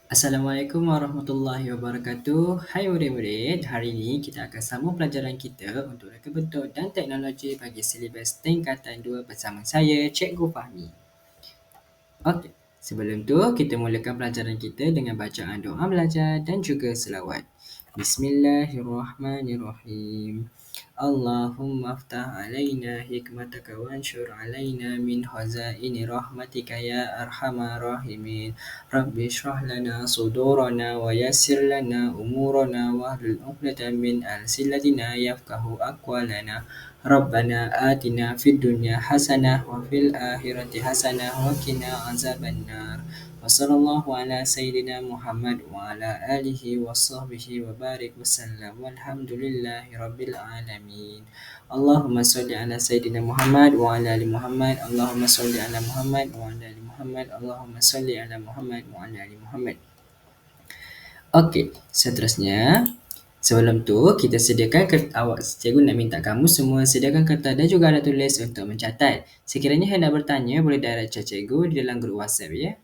Assalamualaikum warahmatullahi wabarakatuh. Hai murid-murid, hari ini kita akan sambung pelajaran kita untuk reka bentuk dan teknologi bagi silibus tingkatan 2 bersama saya, Cikgu Fahmi. Okey, sebelum tu kita mulakan pelajaran kita dengan bacaan doa belajar dan juga selawat. Bismillahirrahmanirrahim. Allahumma aftah alaina hikmataka wanshur alaina min khazaini rahmatika ya arhamar rahimin. Rabbi shrah lana sudurana wa yassir lana umurana wahlul 'uqdatam min alsinatina yafqahu aqwalana. Rabbana atina fid dunya hasanah wa fil akhirati hasanah wa qina azabannar. Wa sallallahu ala sayyidina Muhammad wa ala alihi wa sahbihi wa barik wasallam. Walhamdulillahi rabbil alamin. Allahumma salli ala sayyidina Muhammad wa ala ali Muhammad. Allahumma salli ala Muhammad wa ala ali Muhammad. Allahumma salli ala Muhammad wa ala ali Muhammad. Okey, seterusnya sebelum tu kita sediakan cikgu nak minta kamu semua sediakan kertas dan juga alat tulis untuk mencatat. Sekiranya hendak bertanya boleh direct chat cikgu di dalam grup WhatsApp ya.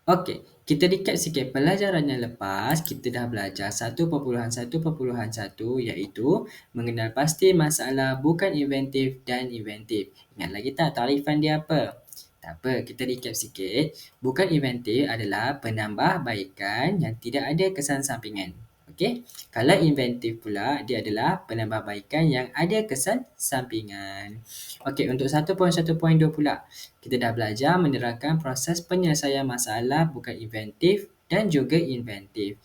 Okey, kita recap sikit pelajaran yang lepas. Kita dah belajar 1.1.1 iaitu mengenal pasti masalah bukan inventif dan inventif. Ingat lagi tak tarifan dia apa? Tak apa, kita recap sikit. Bukan inventif adalah penambahbaikan yang tidak ada kesan sampingan. Okey, kalau inventif pula dia adalah penambahbaikan yang ada kesan sampingan. Okey, untuk 1.1.2 pula. Kita dah belajar menerangkan proses penyelesaian masalah bukan inventif dan juga inventif.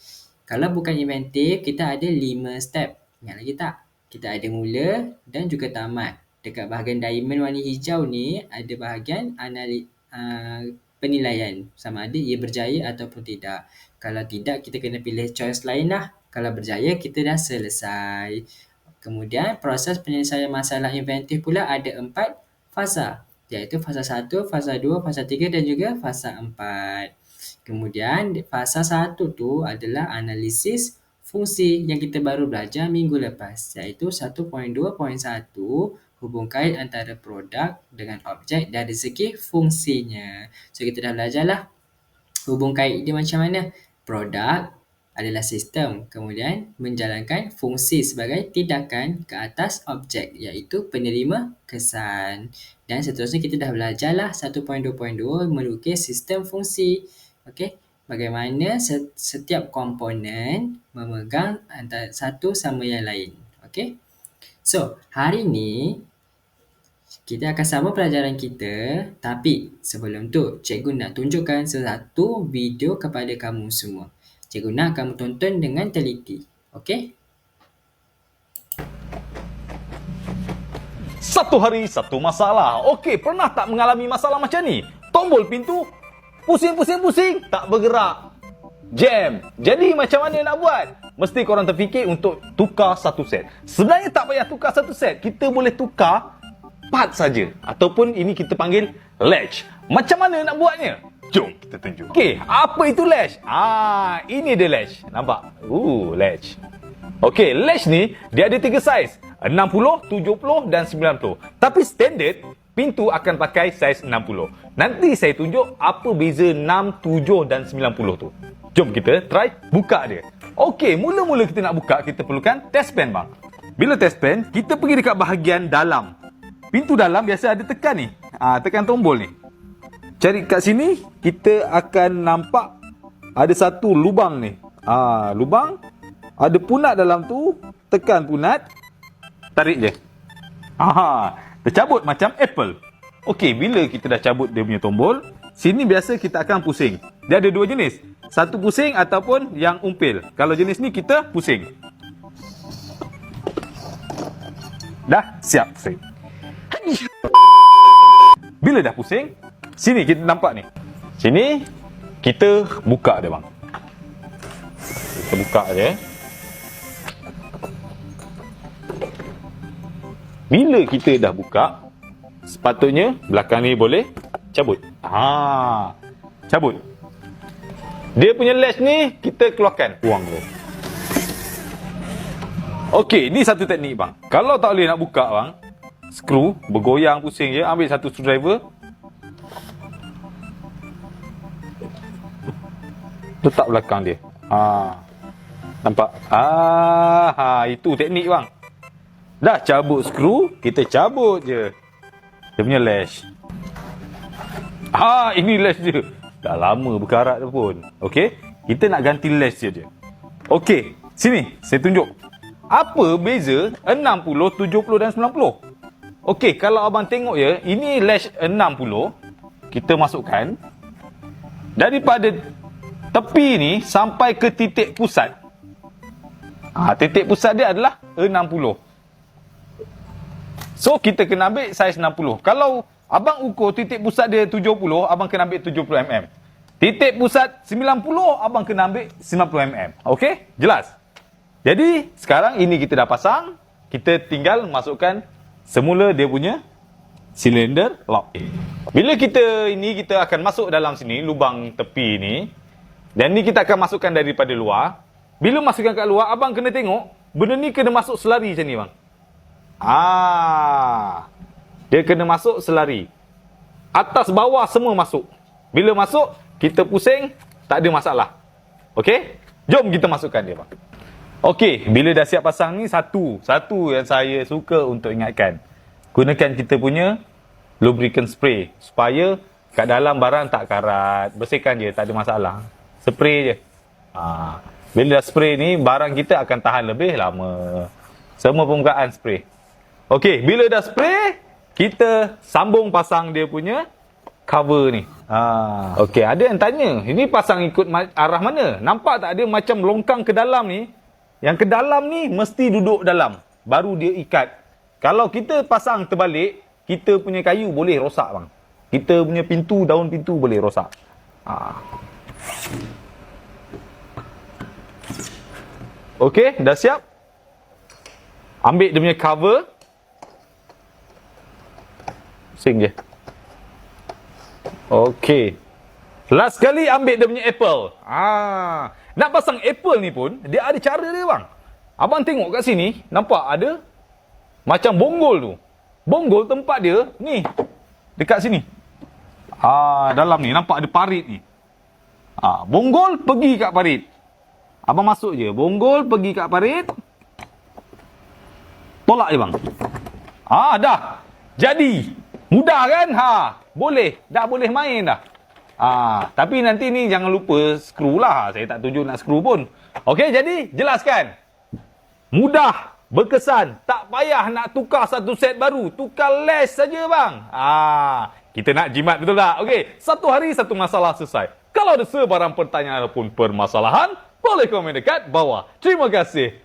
Kalau bukan inventif, kita ada 5 step. Ingat lagi tak? Kita ada mula dan juga tamat. Dekat bahagian diamond warna hijau ni, ada bahagian penilaian. Sama ada ia berjaya ataupun tidak. Kalau tidak, kita kena pilih choice lain lah. Kalau berjaya, kita dah selesai. Kemudian, proses penyelesaian masalah inventif pula ada 4 fasa. Iaitu fasa 1, fasa 2, fasa 3 dan juga fasa 4. Kemudian fasa 1 tu adalah analisis fungsi yang kita baru belajar minggu lepas. Iaitu 1.2.1 hubung kait antara produk dengan objek dari segi fungsinya. So kita dah belajarlah hubung kait dia macam mana. Produk adalah sistem, kemudian menjalankan fungsi sebagai tindakan ke atas objek iaitu penerima kesan. Dan seterusnya kita dah belajarlah 1.2.2 melukis sistem fungsi. Okey, bagaimana setiap komponen memegang antara satu sama yang lain. Okey. So, hari ni kita akan sambung pelajaran kita, tapi sebelum tu cikgu nak tunjukkan satu video kepada kamu semua. Cikgu nak kamu tonton dengan teliti. Okey? Satu hari, satu masalah. Okey, pernah tak mengalami masalah macam ni? Tombol pintu, pusing, tak bergerak. Jam. Jadi macam mana nak buat? Mesti korang terfikir untuk tukar satu set. Sebenarnya tak payah tukar satu set. Kita boleh tukar part saja. Ataupun ini kita panggil latch. Macam mana nak buatnya? Jom kita tunjuk. Okey, apa itu latch? Ini dia latch. Nampak? Latch. Okey, latch ni dia ada 3 saiz. 60, 70 dan 90. Tapi standard pintu akan pakai saiz 60. Nanti saya tunjuk apa beza 6, 7 dan 90 tu. Jom kita try buka dia. Okey, mula-mula kita nak buka kita perlukan test pen bang. Bila test pen, kita pergi dekat bahagian dalam. Pintu dalam biasa ada tekan ni. Tekan tombol ni. Cari kat sini, kita akan nampak ada satu lubang ni. Lubang. Ada punat dalam tu. Tekan punat. Tarik je. Tercabut macam Apple. Okey, bila kita dah cabut dia punya tombol, sini biasa kita akan pusing. Dia ada 2 jenis. Satu pusing ataupun yang umpil. Kalau jenis ni kita pusing. Dah siap pusing. Bila dah pusing, sini kita nampak ni. Sini kita buka dia bang. Kita buka dia. Bila kita dah buka, sepatutnya belakang ni boleh cabut. Cabut. Dia punya latch ni kita keluarkan. Buang tu. Okey, ni satu teknik bang. Kalau tak boleh nak buka bang, skru bergoyang pusing je, ambil satu screwdriver. Letak belakang dia. Nampak? Itu teknik bang. Dah cabut skru, kita cabut je dia punya lash. Ini lash dia. Dah lama berkarat tu pun. Okey, kita nak ganti lash dia. Okey, sini saya tunjuk. Apa beza 60, 70 dan 90? Okey, kalau abang tengok ya, ini lash 60. Kita masukkan daripada tepi ni sampai ke titik pusat. Titik pusat dia adalah 60. So, kita kena ambil saiz 60. Kalau abang ukur titik pusat dia 70, abang kena ambil 70 mm. Titik pusat 90, abang kena ambil 90 mm. Okey? Jelas? Jadi, sekarang ini kita dah pasang. Kita tinggal masukkan semula dia punya silinder lock. Bila kita akan masuk dalam sini, lubang tepi ni. Dan ni kita akan masukkan daripada luar. Bila masukkan kat luar, abang kena tengok, benda ni kena masuk selari macam ni bang. Dia kena masuk selari. Atas bawah semua masuk. Bila masuk, kita pusing, tak ada masalah. Okey? Jom kita masukkan dia bang. Okey, bila dah siap pasang ni, satu yang saya suka untuk ingatkan. Gunakan kita punya lubricant spray supaya kat dalam barang tak karat. Bersihkan je, tak ada masalah. Spray je. Bila dah spray ni, barang kita akan tahan lebih lama. Semua permukaan spray. Okey, bila dah spray, kita sambung pasang dia punya cover ni. Okey, ada yang tanya, ini pasang ikut arah mana? Nampak tak ada macam longkang ke dalam ni? Yang ke dalam ni mesti duduk dalam, baru dia ikat. Kalau kita pasang terbalik, kita punya kayu boleh rosak bang. Kita punya pintu, daun pintu boleh rosak. Okey, dah siap? Ambil dia punya cover. Pusing je. Okey. Last kali ambil dia punya apple. Nak pasang apple ni pun, dia ada cara dia bang. Abang tengok kat sini, nampak ada macam bonggol tu. Bonggol tempat dia, ni. Dekat sini. Dalam ni, nampak ada parit ni. Bonggol pergi kat parit. Abang masuk je. Bonggol pergi kat parit. Tolak je bang. Dah. Jadi. Mudah kan? Boleh. Dah boleh main dah. Tapi nanti ni jangan lupa skru lah. Saya tak tunjuk nak skru pun. Okey, jadi jelaskan. Mudah, berkesan. Tak payah nak tukar satu set baru. Tukar lash saja bang. Kita nak jimat betul tak? Okey, satu hari satu masalah selesai. Kalau ada sebarang pertanyaan ataupun permasalahan, boleh komen dekat bawah. Terima kasih.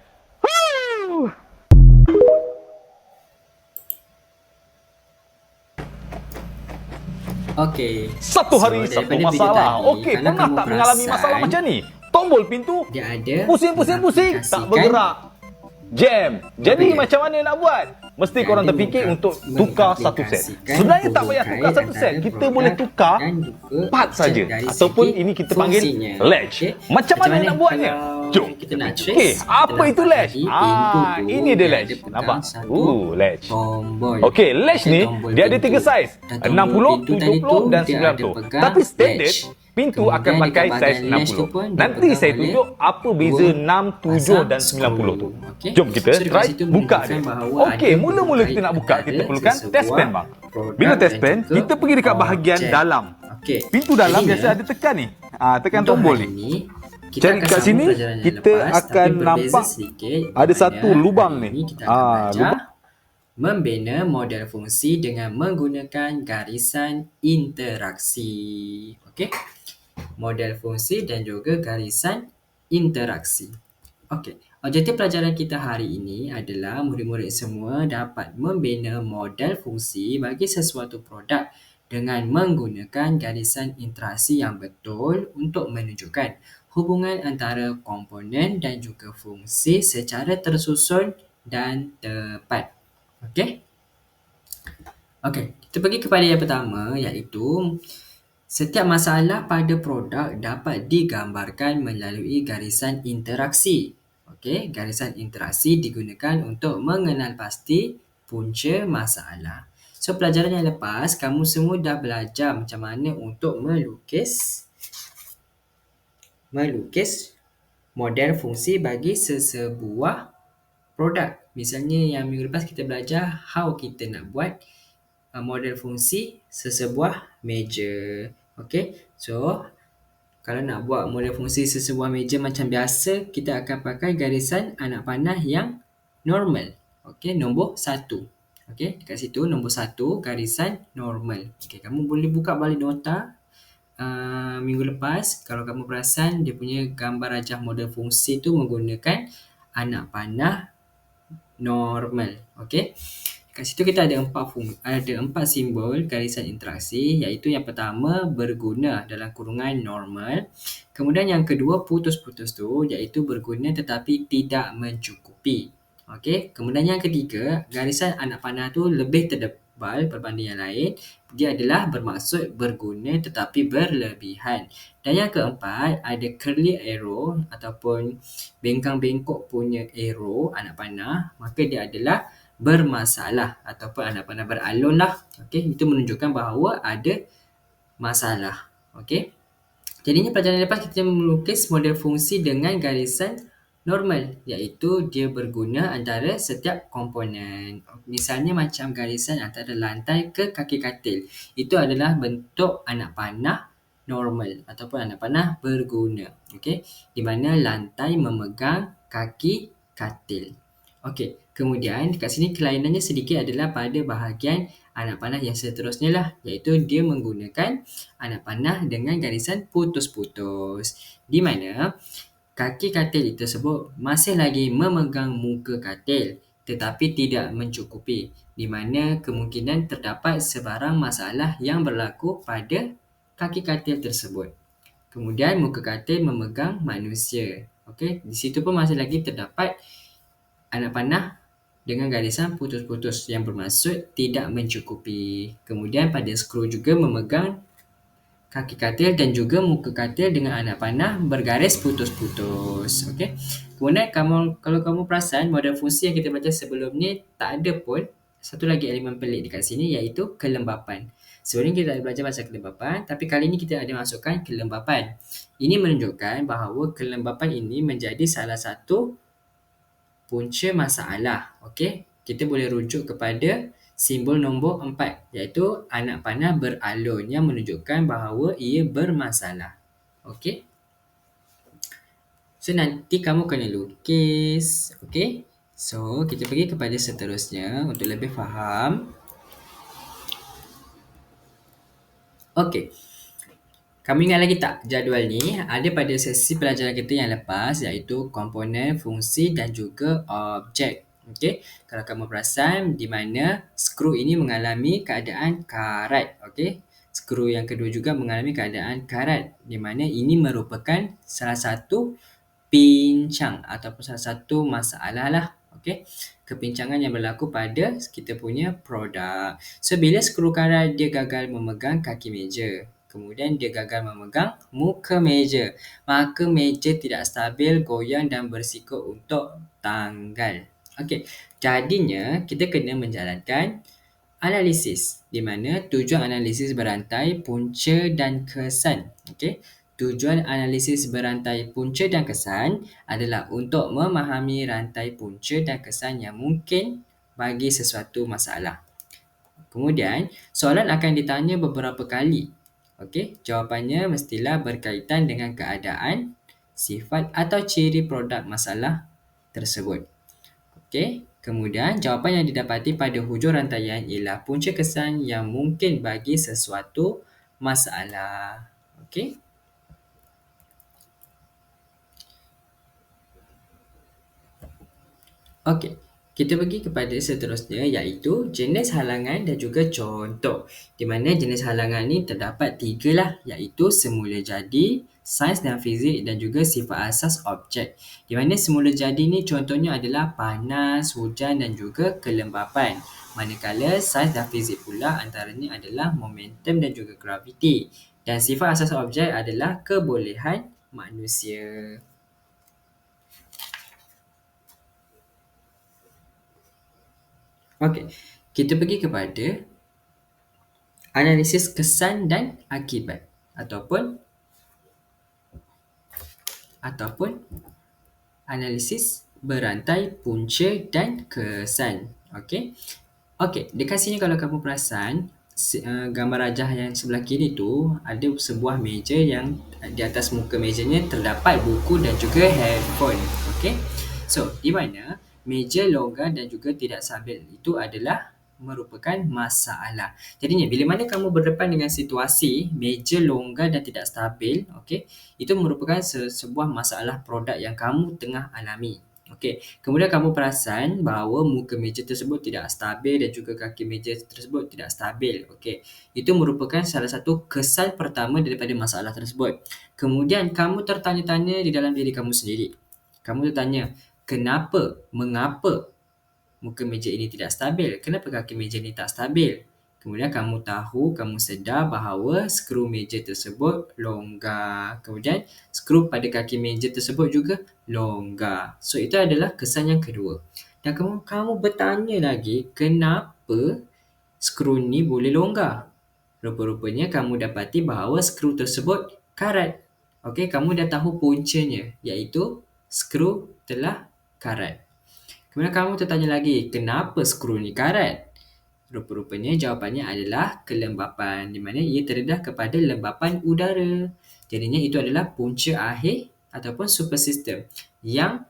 Okey. Satu hari satu masalah. Okey, pernah tak mengalami masalah macam ni? Tombol pintu dia ada pusing, tak bergerak. Jam. Jadi macam mana nak buat? Mesti korang terfikir untuk tukar satu set. Sebenarnya tak payah tukar satu set. Kita boleh tukar part saja. Ataupun ini kita panggil latch. Macam mana nak buatnya? Jom. Okey, apa itu latch? Ini dia latch. Nampak? Latch. Okey, latch ni dia ada 3 saiz. 60, 70 dan 90. Tapi standard pintu akan pakai saiz 60. Nanti saya tunjuk apa beza 6, 7 dan 90 tu. Jom kita try buka dia. Okey, mula-mula kita nak buka, kita perlukan test pen bang. Bila test pen, kita pergi dekat bahagian dalam. Pintu dalam biasa ada tekan ni. Tekan tombol ni. Cari kat sini, kita akan nampak ada satu lubang ni. Lubang. Membina model fungsi dengan menggunakan garisan interaksi. Okey. Model fungsi dan juga garisan interaksi. Okey. Objektif pelajaran kita hari ini adalah murid-murid semua dapat membina model fungsi bagi sesuatu produk dengan menggunakan garisan interaksi yang betul untuk menunjukkan hubungan antara komponen dan juga fungsi secara tersusun dan tepat. Okey? Okey, kita pergi kepada yang pertama iaitu setiap masalah pada produk dapat digambarkan melalui garisan interaksi. Okey, garisan interaksi digunakan untuk mengenal pasti punca masalah. So, pelajaran yang lepas, kamu semua dah belajar macam mana untuk melukis melukis model fungsi bagi sesebuah produk. Misalnya yang minggu lepas kita belajar how kita nak buat model fungsi sesebuah meja. Okay, so kalau nak buat model fungsi sesebuah meja macam biasa, kita akan pakai garisan anak panah yang normal. Okay, nombor 1. Okay, dekat situ nombor 1 garisan normal. Okay, kamu boleh buka balik nota minggu lepas. Kalau kamu perasan, dia punya gambar rajah model fungsi tu menggunakan anak panah normal. Okay, kat situ kita ada empat simbol garisan interaksi, iaitu yang pertama berguna dalam kurungan normal. Kemudian yang kedua putus-putus tu, iaitu berguna tetapi tidak mencukupi. Okey, kemudian yang ketiga, garisan anak panah tu lebih tebal berbanding yang lain. Dia adalah bermaksud berguna tetapi berlebihan. Dan yang keempat, ada curly arrow ataupun bengkang-bengkok punya arrow anak panah, maka dia adalah bermasalah ataupun anak panah beralun lah. Okey, itu menunjukkan bahawa ada masalah. Okey. Jadinya pelajaran lepas kita melukis model fungsi dengan garisan normal, iaitu dia berguna antara setiap komponen. Misalnya macam garisan antara lantai ke kaki katil. Itu adalah bentuk anak panah normal ataupun anak panah berguna. Okey, di mana lantai memegang kaki katil. Okey, kemudian dekat sini kelainannya sedikit adalah pada bahagian anak panah yang seterusnya lah, iaitu dia menggunakan anak panah dengan garisan putus-putus, di mana kaki katil tersebut masih lagi memegang muka katil tetapi tidak mencukupi, di mana kemungkinan terdapat sebarang masalah yang berlaku pada kaki katil tersebut. Kemudian muka katil memegang manusia. Okey, di situ pun masih lagi terdapat anak panah dengan garisan putus-putus yang bermaksud tidak mencukupi. Kemudian pada skru juga memegang kaki katil dan juga muka katil dengan anak panah bergaris putus-putus. Okey. Kemudian kalau kamu perasan model fungsi yang kita baca sebelum ni tak ada pun satu lagi elemen pelik dekat sini, iaitu kelembapan. Sebelum ni kita ada belajar pasal kelembapan, tapi kali ni kita ada masukkan kelembapan. Ini menunjukkan bahawa kelembapan ini menjadi salah satu punca masalah. Okey, kita boleh rujuk kepada simbol nombor 4, iaitu anak panah beralun yang menunjukkan bahawa ia bermasalah. Okey. So nanti kamu kena lukis. Okey. So kita pergi kepada seterusnya untuk lebih faham. Okey. Kamu ingat lagi tak jadual ni ada pada sesi pelajaran kita yang lepas, iaitu komponen, fungsi dan juga objek. Okey, kalau kamu perasan di mana skru ini mengalami keadaan karat. Okey, skru yang kedua juga mengalami keadaan karat, di mana ini merupakan salah satu pincang ataupun salah satu masalah lah. Okey, kepincangan yang berlaku pada kita punya produk. So bila skru karat dia gagal memegang kaki meja, kemudian dia gagal memegang muka meja, maka meja tidak stabil, goyang dan berisiko untuk tanggal. Okey, jadinya kita kena menjalankan analisis, di mana tujuan analisis berantai punca dan kesan. Okey, tujuan analisis berantai punca dan kesan adalah untuk memahami rantai punca dan kesan yang mungkin bagi sesuatu masalah. Kemudian, soalan akan ditanya beberapa kali. Okey, jawapannya mestilah berkaitan dengan keadaan, sifat atau ciri produk masalah tersebut. Okey, kemudian jawapan yang didapati pada hujung rantaian ialah punca kesan yang mungkin bagi sesuatu masalah. Okey. Okey, kita pergi kepada seterusnya, iaitu jenis halangan dan juga contoh. Di mana jenis halangan ni terdapat 3 lah, iaitu semula jadi, sains dan fizik dan juga sifat asas objek. Di mana semula jadi ni contohnya adalah panas, hujan dan juga kelembapan. Manakala sains dan fizik pula antaranya adalah momentum dan juga graviti. Dan sifat asas objek adalah kebolehan manusia. Okey, kita pergi kepada analisis kesan dan akibat ataupun ataupun analisis berantai punca dan kesan. Okey. Okey, dekat sini kalau kamu perasan, gambar rajah yang sebelah kiri tu ada sebuah meja yang di atas muka mejanya terdapat buku dan juga handphone. Okey. So, di mana meja longgar dan juga tidak stabil itu adalah merupakan masalah. Jadinya bila mana kamu berdepan dengan situasi meja longgar dan tidak stabil, okey, itu merupakan sebuah masalah produk yang kamu tengah alami. Okey, kemudian kamu perasan bahawa muka meja tersebut tidak stabil dan juga kaki meja tersebut tidak stabil. Okey, itu merupakan salah satu kesan pertama daripada masalah tersebut. Kemudian kamu tertanya-tanya di dalam diri kamu sendiri. Kamu tertanya, kenapa, mengapa muka meja ini tidak stabil? Kenapa kaki meja ini tak stabil? Kemudian kamu tahu, kamu sedar bahawa skru meja tersebut longgar. Kemudian skru pada kaki meja tersebut juga longgar. So, itu adalah kesan yang kedua. Dan kamu bertanya lagi, kenapa skru ni boleh longgar? Rupa-rupanya kamu dapati bahawa skru tersebut karat. Okey, kamu dah tahu puncanya, iaitu skru telah karat. Kemudian kamu tertanya lagi, kenapa skru ni karat? Rupa-rupanya jawapannya adalah kelembapan, di mana ia terdedah kepada lembapan udara. Jadinya itu adalah punca akhir ataupun super system yang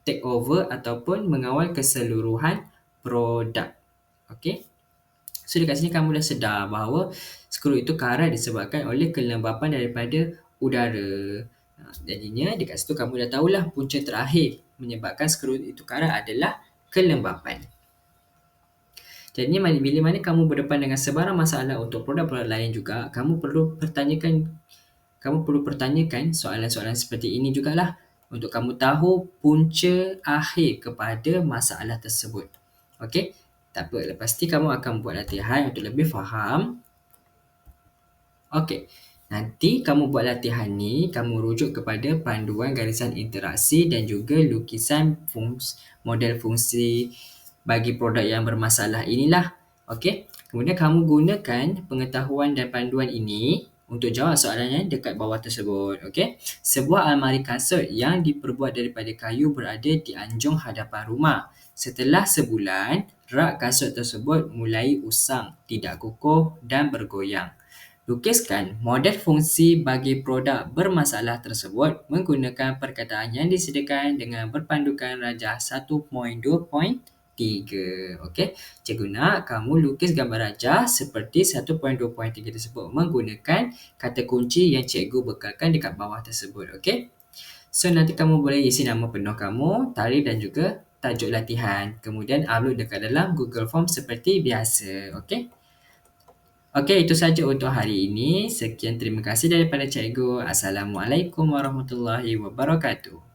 take over ataupun mengawal keseluruhan produk. Okey. So dekat sini kamu dah sedar bahawa skru itu karat disebabkan oleh kelembapan daripada udara. Jadinya dekat situ kamu dah tahulah punca terakhir menyebabkan skru itu karat adalah kelembapan. Jadinya bila mana kamu berdepan dengan sebarang masalah untuk produk-produk lain juga, kamu perlu pertanyakan soalan-soalan seperti ini jugalah untuk kamu tahu punca akhir kepada masalah tersebut. Okey? Tak apa, lepas ni kamu akan buat latihan untuk lebih faham. Okey. Nanti kamu buat latihan ni, kamu rujuk kepada panduan garisan interaksi dan juga lukisan model fungsi bagi produk yang bermasalah inilah. Okey. Kemudian kamu gunakan pengetahuan dan panduan ini untuk jawab soalan yang dekat bawah tersebut. Okey. Sebuah almari kasut yang diperbuat daripada kayu berada di anjung hadapan rumah. Setelah sebulan, rak kasut tersebut mulai usang, tidak kukuh dan bergoyang. Lukiskan model fungsi bagi produk bermasalah tersebut menggunakan perkataan yang disediakan dengan berpandukan rajah 1.2.3. Okey, cikgu nak kamu lukis gambar rajah seperti 1.2.3 tersebut menggunakan kata kunci yang cikgu bekalkan dekat bawah tersebut. Okey. So nanti kamu boleh isi nama penuh kamu, tarikh dan juga tajuk latihan. Kemudian upload dekat dalam Google Form seperti biasa. Okey. Okey, itu saja untuk hari ini. Sekian, terima kasih daripada cikgu. Assalamualaikum warahmatullahi wabarakatuh.